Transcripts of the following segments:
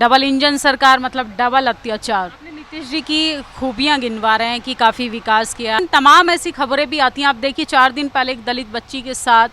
Double engine सरकार मतलब double अत्याचार। आपने नीतीश जी की खूबियां गिनवा रहे हैं कि काफ़ी विकास किया। तमाम ऐसी खबरें भी आती हैं। आप देखिए 4 दिन पहले एक दलित बच्ची के साथ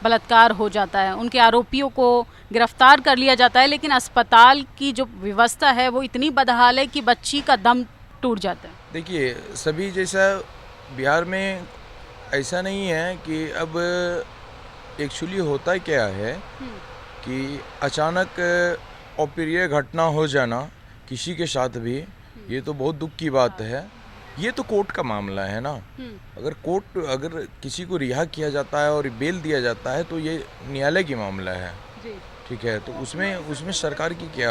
बलात्कार हो जाता है, उनके आरोपियों को गिरफ्तार कर लिया जाता है, लेकिन अस्पताल की जो व्यवस्था है वो इतनी बदहाल है कि बच्ची का दम टूट जाता है। देखिए, सभी जैसा बिहार में ऐसा नहीं है कि अब एक्चुअली होता क्या है कि अचानक अप्रिय घटना हो जाना किसी के साथ भी, ये तो बहुत दुख की बात है। ये तो कोर्ट का मामला है ना। अगर किसी को रिहा किया जाता है और बेल दिया जाता है तो ये न्यायालय की मामला है। जी। ठीक है, तो उसमें उसमें सरकार की क्या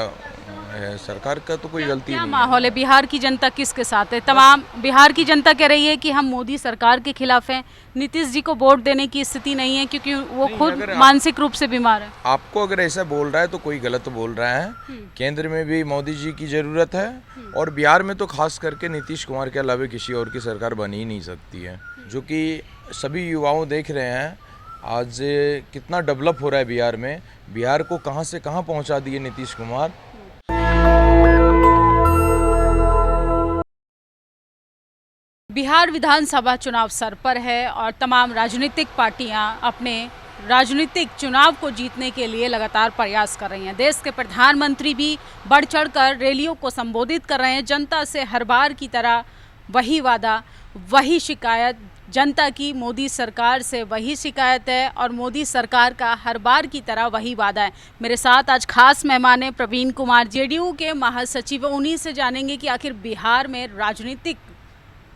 है? सरकार का तो कोई गलती क्या नहीं है माहौल ना। है? बिहार की जनता किसके साथ है? तमाम बिहार की जनता कह रही है कि हम मोदी सरकार के खिलाफ हैं। नीतीश जी को वोट देने की स्थिति नहीं है क्योंकि वो नहीं, खुद अगर मानसिक रूप से बीमार है। आपको अगर ऐसा बोल रहा है तो कोई गलत बोल रहा है। केंद्र में भी मोदी जी की ज़रूरत है और बिहार में तो खास करके नीतीश कुमार के अलावा किसी और की सरकार बन ही नहीं सकती है। जो कि सभी युवाओं देख रहे हैं आज कितना डेवलप हो रहा है बिहार में। बिहार को कहां से कहां पहुंचा दिए नीतीश कुमार। बिहार विधानसभा चुनाव सर पर है और तमाम राजनीतिक पार्टियां अपने राजनीतिक चुनाव को जीतने के लिए लगातार प्रयास कर रही हैं। देश के प्रधानमंत्री भी बढ़ चढ़कर रैलियों को संबोधित कर रहे हैं। जनता से हर बार की तरह वही वादा, वही शिकायत। जनता की मोदी सरकार से वही शिकायत है और मोदी सरकार का हर बार की तरह वही वादा है। मेरे साथ आज खास मेहमान हैं प्रवीण कुमार, जेडीयू के महासचिव। उन्हीं से जानेंगे कि आखिर बिहार में राजनीतिक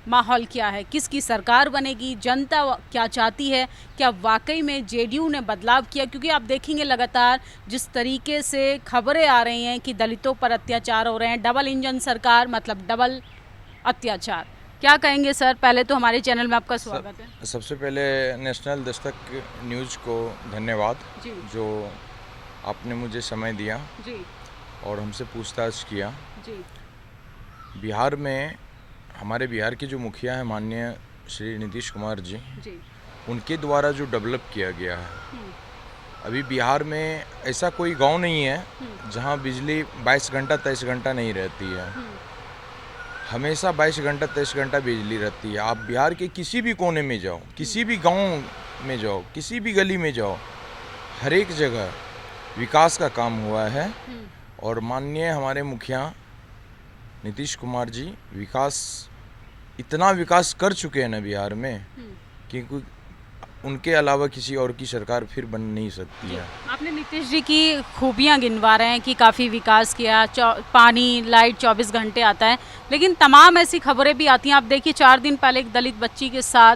माहौल क्या है, किसकी सरकार बनेगी, जनता क्या चाहती है, क्या वाकई में जेडीयू ने बदलाव किया। क्योंकि आप देखेंगे लगातार जिस तरीके से खबरें आ रही हैं कि दलितों पर अत्याचार हो रहे हैं, डबल इंजन सरकार मतलब डबल अत्याचार। क्या कहेंगे सर? पहले तो हमारे चैनल में आपका स्वागत है। सबसे पहले नेशनल दस्तक न्यूज़ को धन्यवाद जी जो आपने मुझे समय दिया जी और हमसे पूछताछ किया। जी बिहार में हमारे बिहार के जो मुखिया हैं माननीय श्री नीतीश कुमार जी, जी उनके द्वारा जो डेवलप किया गया है, अभी बिहार में ऐसा कोई गांव नहीं है जहां बिजली 22 घंटा 23 घंटा नहीं रहती है। हमेशा 22 घंटा 23 घंटा बिजली रहती है। आप बिहार के किसी भी कोने में जाओ, किसी भी गांव में जाओ, किसी भी गली में जाओ, हर एक जगह विकास का काम हुआ है। और माननीय हमारे मुखिया नीतीश कुमार जी इतना विकास कर चुके हैं ना बिहार में कि उनके अलावा किसी और की सरकार फिर बन नहीं सकती है। आपने नीतीश जी की खूबियां गिनवा रहे हैं कि काफ़ी विकास किया। पानी लाइट 24 घंटे आता है, लेकिन तमाम ऐसी खबरें भी आती हैं। आप देखिए 4 दिन पहले एक दलित बच्ची के साथ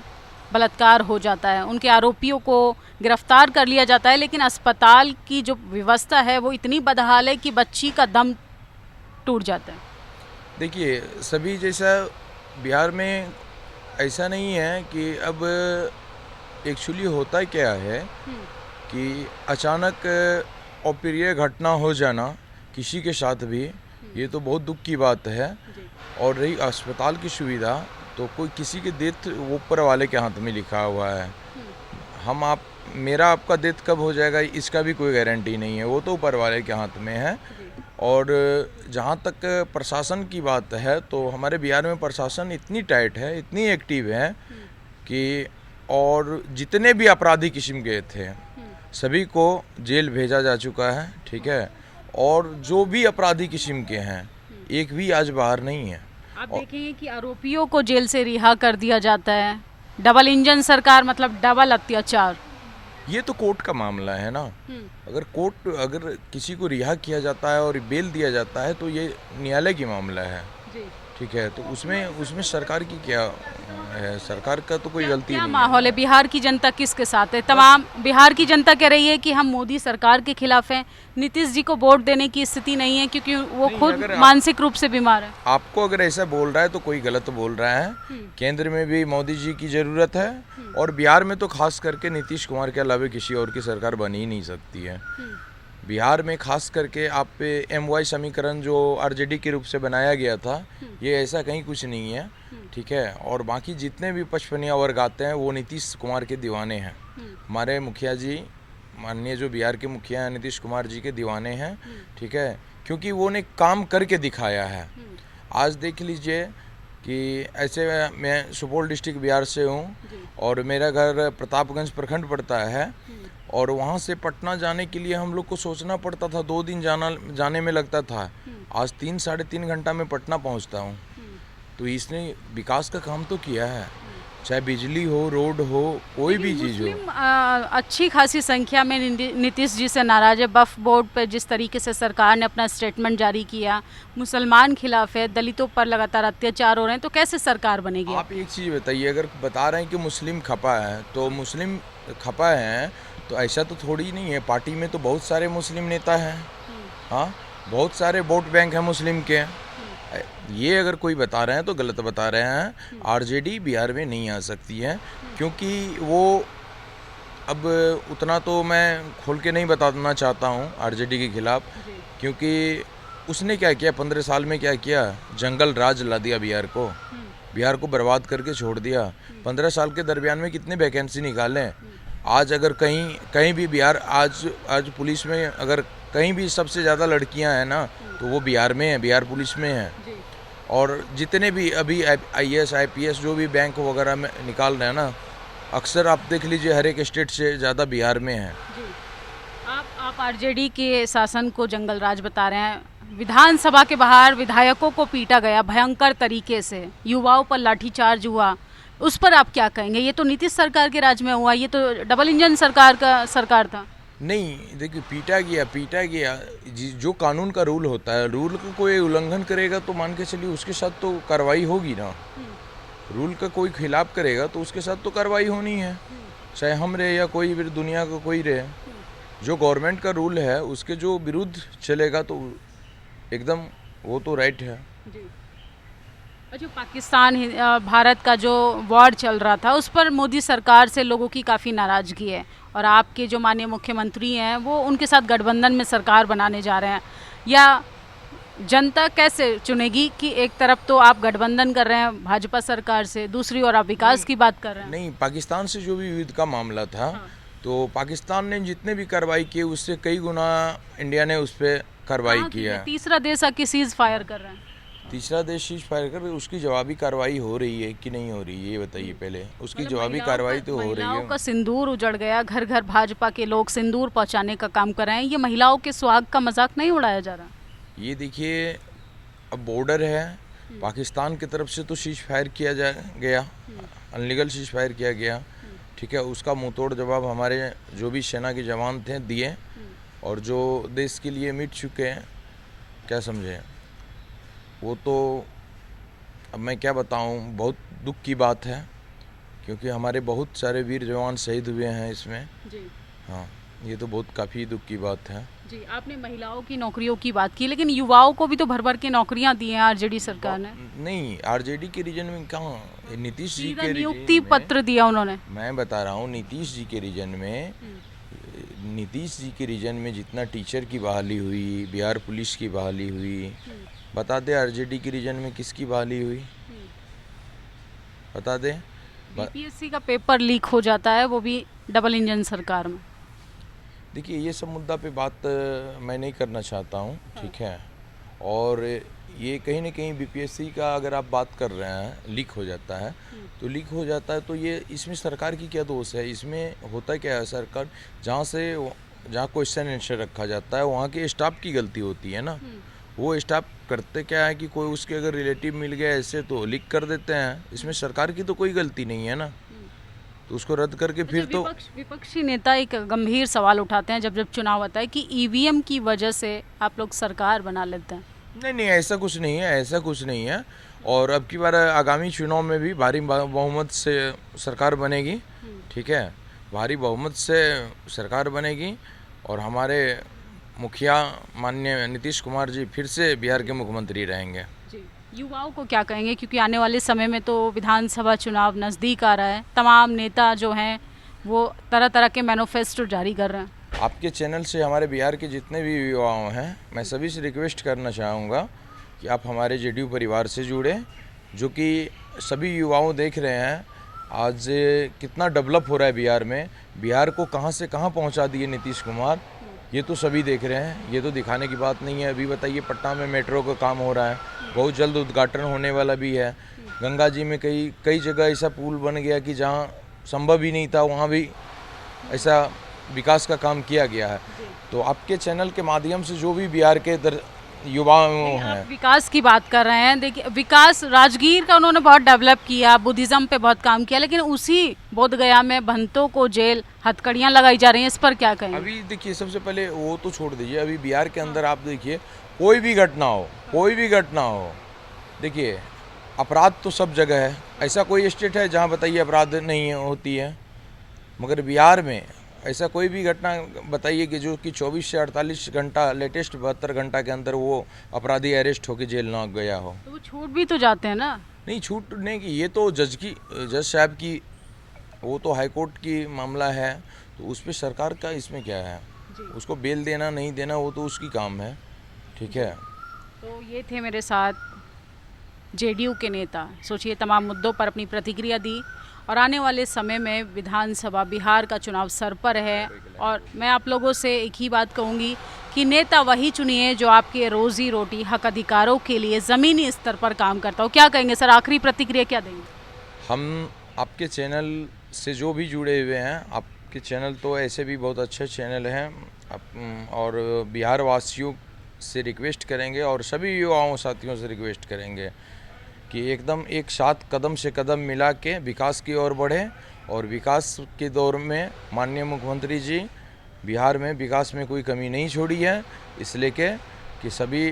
बलात्कार हो जाता है, उनके आरोपियों को गिरफ्तार कर लिया जाता है, लेकिन अस्पताल की जो व्यवस्था है वो इतनी बदहाल है कि बच्ची का दम टूट जाता है। देखिए, सभी जैसा बिहार में ऐसा नहीं है कि अब एक्चुअली होता क्या है कि अचानक अप्रिय घटना हो जाना किसी के साथ भी, ये तो बहुत दुख की बात है। और रही अस्पताल की सुविधा, तो कोई किसी के डेथ वो ऊपर वाले के हाथ में लिखा हुआ है। मेरा आपका डेथ कब हो जाएगा इसका भी कोई गारंटी नहीं है, वो तो ऊपर वाले के हाथ में है। और जहाँ तक प्रशासन की बात है तो हमारे बिहार में प्रशासन इतनी टाइट है, इतनी एक्टिव है कि और जितने भी अपराधी किस्म के थे सभी को जेल भेजा जा चुका है। ठीक है, और जो भी अपराधी किस्म के हैं एक भी आज बाहर नहीं है। आप देखेंगे कि आरोपियों को जेल से रिहा कर दिया जाता है। डबल इंजन सरकार मतलब डबल अत्याचार। ये तो कोर्ट का मामला है ना। अगर किसी को रिहा किया जाता है और बेल दिया जाता है तो ये न्यायालय की मामला है। जी। ठीक है, तो उसमें उसमें सरकार की क्या है? सरकार का तो कोई गलती क्या नहीं माहौल है। है? बिहार की जनता किसके साथ है? तमाम बिहार की जनता कह रही है कि हम मोदी सरकार के खिलाफ हैं। नीतीश जी को वोट देने की स्थिति नहीं है क्योंकि वो नहीं, खुद अगर मानसिक रूप से बीमार है। आपको अगर ऐसा बोल रहा है तो कोई गलत बोल रहा है। केंद्र में भी मोदी जी की ज़रूरत है और बिहार में तो खास करके नीतीश कुमार के अलावा किसी और की सरकार बन ही नहीं सकती है। बिहार में खास करके आप पे MY समीकरण जो RJD के रूप से बनाया गया था, ये ऐसा कहीं कुछ नहीं है। ठीक है, और बाकी जितने भी पचपनिया वर्ग आते हैं वो नीतीश कुमार के दीवाने हैं। हमारे मुखिया जी, माननीय जो बिहार के मुखिया हैं नीतीश कुमार जी के दीवाने हैं। ठीक है, क्योंकि वो ने काम करके दिखाया है। आज देख लीजिए कि ऐसे मैं सुपौल डिस्ट्रिक्ट बिहार से हूँ और मेरा घर प्रतापगंज प्रखंड पड़ता है और वहाँ से पटना जाने के लिए हम लोग को सोचना पड़ता था, 2 दिन जाने में लगता था। आज 3-3.5 घंटा में पटना पहुँचता हूँ। तो इसने विकास का काम तो किया है, चाहे बिजली हो, रोड हो, कोई भी चीज़ हो। अच्छी खासी संख्या में नीतीश जी से नाराज है। वक्फ बोर्ड पर जिस तरीके से सरकार ने अपना स्टेटमेंट जारी किया, मुसलमान खिलाफ है, दलितों पर लगातार अत्याचार हो रहे हैं, तो कैसे सरकार बनेगी? आप एक चीज़ बताइए, अगर बता रहे हैं कि मुस्लिम खपा है तो मुस्लिम खपा हैं तो ऐसा तो थोड़ी नहीं है। पार्टी में तो बहुत सारे मुस्लिम नेता हैं, हाँ, बहुत सारे वोट बैंक हैं मुस्लिम के। ये अगर कोई बता रहे हैं तो गलत बता रहे हैं। आरजेडी बिहार में नहीं आ सकती है, क्योंकि वो अब उतना तो मैं खोल के नहीं बताना चाहता हूँ आरजेडी के खिलाफ, क्योंकि उसने क्या किया 15 साल में, क्या किया, जंगल राज ला दिया बिहार को बर्बाद करके छोड़ दिया। 15 साल के दरमियान में कितने वैकेंसी निकाले। आज अगर कहीं भी बिहार, आज पुलिस में अगर कहीं भी सबसे ज़्यादा लड़कियां हैं ना, तो वो बिहार में है, बिहार पुलिस में है। और जितने भी अभी IAS IPS जो भी बैंक वगैरह में निकाल रहे हैं ना, अक्सर आप देख लीजिए हर एक स्टेट से ज़्यादा बिहार में है। आप आरजेडी के शासन को जंगल राज बता रहे हैं। विधानसभा के बाहर विधायकों को पीटा गया भयंकर तरीके से, युवाओं पर लाठीचार्ज हुआ, उस पर आप क्या कहेंगे? ये तो नीतीश सरकार के राज में हुआ, ये तो डबल इंजन सरकार था। नहीं, देखिए, पीटा गया। जो कानून का रूल होता है, रूल का कोई उल्लंघन करेगा तो मान के चलिए उसके साथ तो कार्रवाई होगी ना। रूल का कोई खिलाफ करेगा तो उसके साथ तो कार्रवाई होनी है, चाहे हम रहे या कोई भी दुनिया का कोई रहे। जो गवर्नमेंट का रूल है उसके जो विरुद्ध चलेगा तो एकदम वो तो राइट है। जो पाकिस्तान भारत का जो वॉर चल रहा था, उस पर मोदी सरकार से लोगों की काफ़ी नाराज़गी है और आपके जो माननीय मुख्यमंत्री हैं वो उनके साथ गठबंधन में सरकार बनाने जा रहे हैं। या जनता कैसे चुनेगी कि एक तरफ तो आप गठबंधन कर रहे हैं भाजपा सरकार से, दूसरी ओर आप विकास की बात कर रहे हैं? नहीं, पाकिस्तान से जो भी युद्ध का मामला था, तो पाकिस्तान ने जितने भी कार्रवाई किए उससे कई गुना इंडिया ने उस पर कार्रवाई किया है। तीसरा देश आके सीज फायर कर रहे हैं। तीसरा देश सीज फायर कर, उसकी जवाबी कार्रवाई हो रही है कि नहीं हो रही है, ये बताइए पहले। उसकी जवाबी कार्रवाई तो हो रही है। महिलाओं का सिंदूर उजड़ गया, घर घर भाजपा के लोग सिंदूर पहुंचाने का काम कर रहे हैं। ये महिलाओं के सुहाग का मजाक नहीं उड़ाया जा रहा? ये देखिए, अब बॉर्डर है, पाकिस्तान की तरफ से तो सीज फायर किया गया, अनलीगल सीज फायर किया गया, ठीक है। उसका मुंहतोड़ जवाब हमारे जो भी सेना के जवान थे दिए, और जो देश के लिए मिट चुके हैं, क्या समझे, वो तो अब मैं क्या बताऊं, बहुत दुख की बात है, क्योंकि हमारे बहुत सारे वीर जवान शहीद हुए हैं इसमें जी। हाँ, ये तो बहुत काफ़ी दुख की बात है जी। आपने महिलाओं की नौकरियों की बात की, लेकिन युवाओं को भी तो भर भर के नौकरियां दी हैं आरजेडी सरकार ने। नहीं, आरजेडी के रीजन में कहाँ, नीतीश जी के नियुक्ति पत्र दिया उन्होंने। मैं बता रहा हूँ, नीतीश जी के रीजन में जितना टीचर की बहाली हुई, बिहार पुलिस की बहाली हुई, बता दे आरजेडी के रीजन में किसकी बहाली हुई, बता दे। बीपीएससी का पेपर लीक हो जाता है, वो भी डबल इंजन सरकार में। देखिए, ये सब मुद्दा पे बात मैं नहीं करना चाहता हूँ, ठीक है। और ये कहीं ना कहीं बीपीएससी का अगर आप बात कर रहे हैं, लीक हो जाता है तो लीक हो जाता है, तो ये इसमें सरकार की क्या दोष है? इसमें होता क्या है, सरकार जहाँ क्वेश्चन आंसर रखा जाता है वहाँ के स्टाफ की गलती होती है ना। वो स्टाफ करते क्या है कि कोई उसके अगर रिलेटिव मिल गया ऐसे तो लीक कर देते हैं। इसमें सरकार की तो कोई गलती नहीं है ना, तो उसको रद्द करके फिर तो विपक्षी नेता एक गंभीर सवाल उठाते हैं जब चुनाव आता है कि ईवीएम की वजह से आप लोग सरकार बना लेते हैं। नहीं, ऐसा कुछ नहीं है। और अब की बार आगामी चुनाव में भी भारी बहुमत से सरकार बनेगी, ठीक है, भारी बहुमत से सरकार बनेगी। और हमारे मुखिया माननीय नीतीश कुमार जी फिर से बिहार के मुख्यमंत्री रहेंगे जी। युवाओं को क्या कहेंगे, क्योंकि आने वाले समय में तो विधानसभा चुनाव नज़दीक आ रहा है, तमाम नेता जो हैं वो तरह तरह के मैनिफेस्टो जारी कर रहे हैं। आपके चैनल से हमारे बिहार के जितने भी युवा हैं, मैं सभी से रिक्वेस्ट करना चाहूँगा कि आप हमारे जेडीयू परिवार से जुड़े, जो कि सभी युवाओं देख रहे हैं आज कितना डेवलप हो रहा है बिहार में। बिहार को कहाँ से कहाँ पहुँचा दिए नीतीश कुमार, ये तो सभी देख रहे हैं, ये तो दिखाने की बात नहीं है। अभी बताइए पटना में मेट्रो का काम हो रहा है, बहुत जल्द उद्घाटन होने वाला भी है। गंगा जी में कई कई जगह ऐसा पुल बन गया कि जहाँ संभव ही नहीं था वहाँ भी ऐसा विकास का काम किया गया है। तो आपके चैनल के माध्यम से जो भी बिहार के युवा हैं, आप विकास की बात कर रहे हैं। देखिए विकास राजगीर का उन्होंने बहुत डेवलप किया, बुद्धिज्म पे बहुत काम किया, लेकिन उसी बोधगया में भंतों को जेल हथकड़ियां लगाई जा रही हैं, इस पर क्या कहेंगे? अभी देखिए सबसे पहले वो तो छोड़ दीजिए, अभी बिहार के अंदर आप देखिए कोई भी घटना हो, देखिए अपराध तो सब जगह है। ऐसा कोई स्टेट है जहाँ बताइए अपराध नहीं होती है? मगर बिहार में ऐसा कोई भी घटना बताइए कि जो कि 24 से 48 घंटा, लेटेस्ट 72 घंटा के अंदर वो अपराधी अरेस्ट होकर जेल ना गया हो। तो वो छूट भी तो जाते हैं ना? नहीं, छूटने की ये तो जज साहब की, वो तो हाई कोर्ट की मामला है, तो उस पर सरकार का इसमें क्या है? उसको बेल देना नहीं देना वो तो उसकी काम है, ठीक है। तो ये थे मेरे साथ जेडीयू के नेता। सोचिए तमाम मुद्दों पर अपनी प्रतिक्रिया दी। और आने वाले समय में विधानसभा बिहार का चुनाव सर पर है, और मैं आप लोगों से एक ही बात कहूँगी कि नेता वही चुनिए जो आपके रोजी रोटी हक अधिकारों के लिए ज़मीनी स्तर पर काम करता हो। क्या कहेंगे सर, आखिरी प्रतिक्रिया क्या देंगे? हम आपके चैनल से जो भी जुड़े हुए हैं, आपके चैनल तो ऐसे भी बहुत अच्छे चैनल हैं, और बिहार वासियों से रिक्वेस्ट करेंगे और सभी युवाओं साथियों से रिक्वेस्ट करेंगे कि एकदम एक साथ कदम से कदम मिला के विकास की ओर बढ़े। और विकास के दौर में माननीय मुख्यमंत्री जी बिहार में विकास में कोई कमी नहीं छोड़ी है, इसलिए कि सभी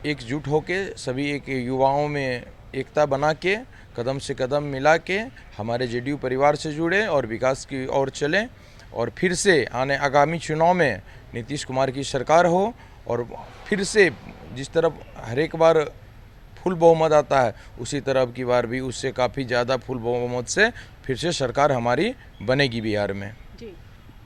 एकजुट होके, सभी एक युवाओं में एकता बना के कदम से कदम मिला के हमारे जेडीयू परिवार से जुड़े और विकास की ओर चलें, और फिर से आगामी चुनाव में नीतीश कुमार की सरकार हो, और फिर से जिस तरफ हर एक बार फुल बहुमत आता है उसी तरह अब की बार भी उससे काफ़ी ज़्यादा फुल बहुमत से फिर से सरकार हमारी बनेगी बिहार में। जी,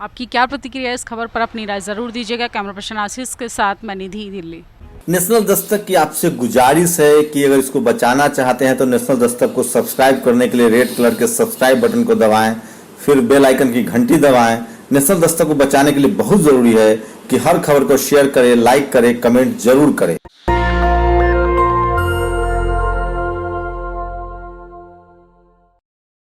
आपकी क्या प्रतिक्रिया है इस खबर पर? अपनी राय ज़रूर दीजिएगा। कैमरा पर्सन आशीष के साथ मैं निधि, दिल्ली। नेशनल दस्तक की आपसे गुजारिश है कि अगर इसको बचाना चाहते हैं तो नेशनल दस्तक को सब्सक्राइब करने के लिए रेड कलर के सब्सक्राइब बटन को दबाएं, फिर बेल आइकन की घंटी दबाएं। नेशनल दस्तक को बचाने के लिए बहुत ज़रूरी है कि हर खबर को शेयर करें, लाइक करें, कमेंट जरूर करें।